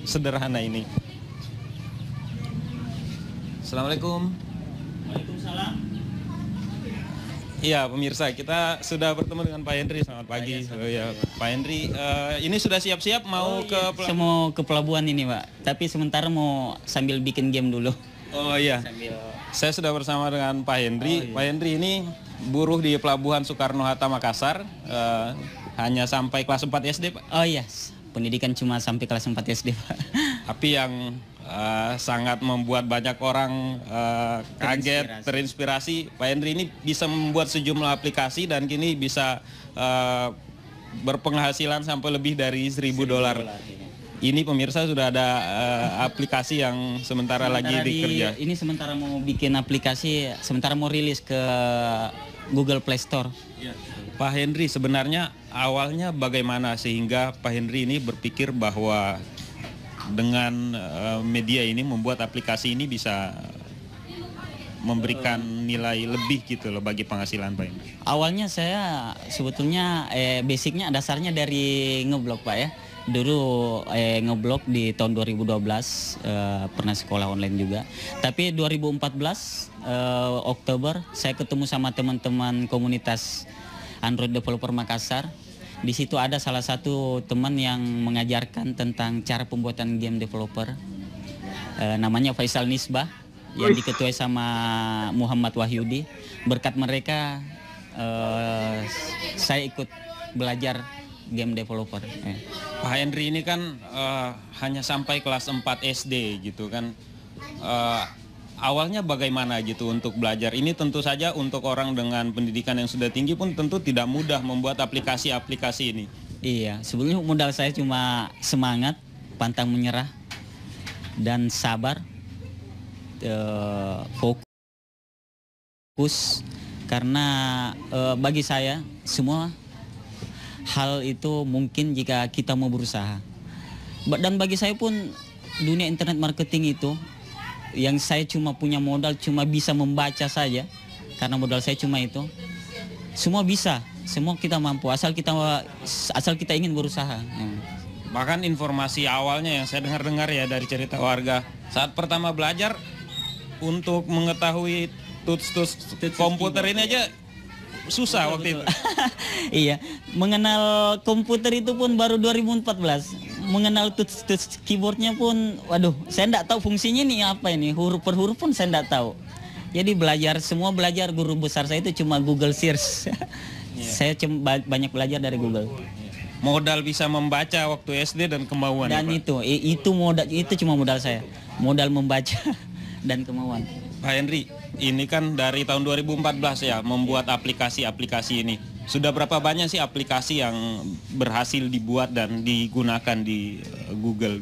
sederhana ini. Assalamualaikum. Waalaikumsalam. Iya pemirsa, kita sudah bertemu dengan Pak Hendri. Selamat pagi. Pak Hendri, ini sudah siap-siap mau ke Saya mau ke pelabuhan ini, Pak. Tapi sementara mau sambil bikin game dulu. Oh iya. Saya sudah bersama dengan Pak Hendri. Pak Hendri ini buruh di Pelabuhan Soekarno-Hatta Makassar. Hanya sampai kelas 4 SD, Pak. Oh iya, pendidikan cuma sampai kelas 4 SD, Pak. Tapi yang sangat membuat banyak orang kaget, terinspirasi. Pak Hendri ini bisa membuat sejumlah aplikasi dan kini bisa berpenghasilan sampai lebih dari $1.000. Ini pemirsa sudah ada aplikasi yang sementara lagi dikerja. Ini sementara mau bikin aplikasi, sementara mau rilis ke Google Play Store. Ya. Pak Hendri, sebenarnya awalnya bagaimana sehingga Pak Hendri ini berpikir bahwa dengan media ini membuat aplikasi ini bisa memberikan nilai lebih gitu loh bagi penghasilan Pak Hendri? Awalnya saya sebetulnya basicnya dasarnya dari ngeblog, Pak ya. Dulu ngeblog di tahun 2012 pernah sekolah online juga. Tapi 2014 Oktober saya ketemu sama teman-teman komunitas Android Developer Makassar. Di situ ada salah satu teman yang mengajarkan tentang cara pembuatan game developer. Namanya Faisal Nisbah yang diketuai sama Muhammad Wahyudi. Berkat mereka saya ikut belajar game developer. Pak Hendri ini kan hanya sampai kelas 4 SD gitu kan. Awalnya bagaimana gitu untuk belajar? Ini tentu saja untuk orang dengan pendidikan yang sudah tinggi pun tentu tidak mudah membuat aplikasi-aplikasi ini. Iya, sebelumnya modal saya cuma semangat, pantang menyerah, dan sabar, fokus. Karena bagi saya semua hal itu mungkin jika kita mau berusaha. Dan bagi saya pun dunia internet marketing itu yang saya cuma punya modal cuma bisa membaca saja, karena modal saya cuma itu. Semua bisa, semua kita mampu asal kita ingin berusaha. Bahkan informasi awalnya yang saya dengar ya dari cerita warga, saat pertama belajar untuk mengetahui tools komputer ini aja susah waktu itu. Iya, mengenal komputer itu pun baru 2014. Mengenal tools keyboardnya pun, waduh, saya enggak tahu fungsinya nih apa ini, huruf per huruf pun saya enggak tahu. Jadi semua belajar, guru besar saya itu cuma Google Search. Saya banyak belajar dari Google. Modal bisa membaca waktu SD dan kemauan. Dan ya, Pak? itu cuma modal saya, modal membaca dan kemauan. Pak Hendri, ini kan dari tahun 2014 ya membuat aplikasi-aplikasi ini. Sudah berapa banyak sih aplikasi yang berhasil dibuat dan digunakan di Google?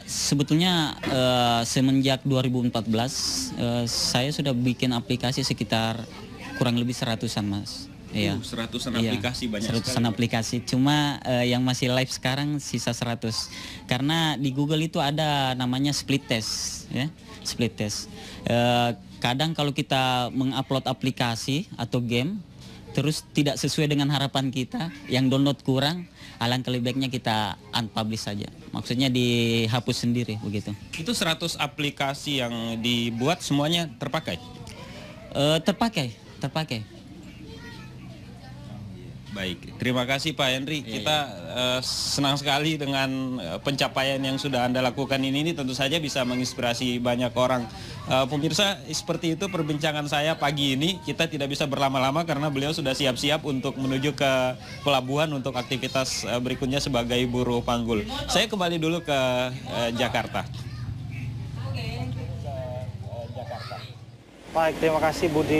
Sebetulnya semenjak 2014 saya sudah bikin aplikasi sekitar kurang lebih 100-an, Mas. Iya. 100-an aplikasi, banyak 100-an sekali. aplikasi. Cuma yang masih live sekarang sisa 100. Karena di Google itu ada namanya split test, ya. Split test. Kadang kalau kita mengupload aplikasi atau game terus tidak sesuai dengan harapan kita, yang download kurang, alangkah lebih baiknya kita unpublish saja. Maksudnya dihapus sendiri begitu. Itu 100 aplikasi yang dibuat semuanya terpakai? Terpakai. Baik, terima kasih Pak Hendri. Kita senang sekali dengan pencapaian yang sudah Anda lakukan ini tentu saja bisa menginspirasi banyak orang. Pemirsa, seperti itu perbincangan saya pagi ini. Kita tidak bisa berlama-lama karena beliau sudah siap-siap untuk menuju ke pelabuhan untuk aktivitas berikutnya sebagai buruh panggul. Saya kembali dulu ke Jakarta. Baik, terima kasih Budi.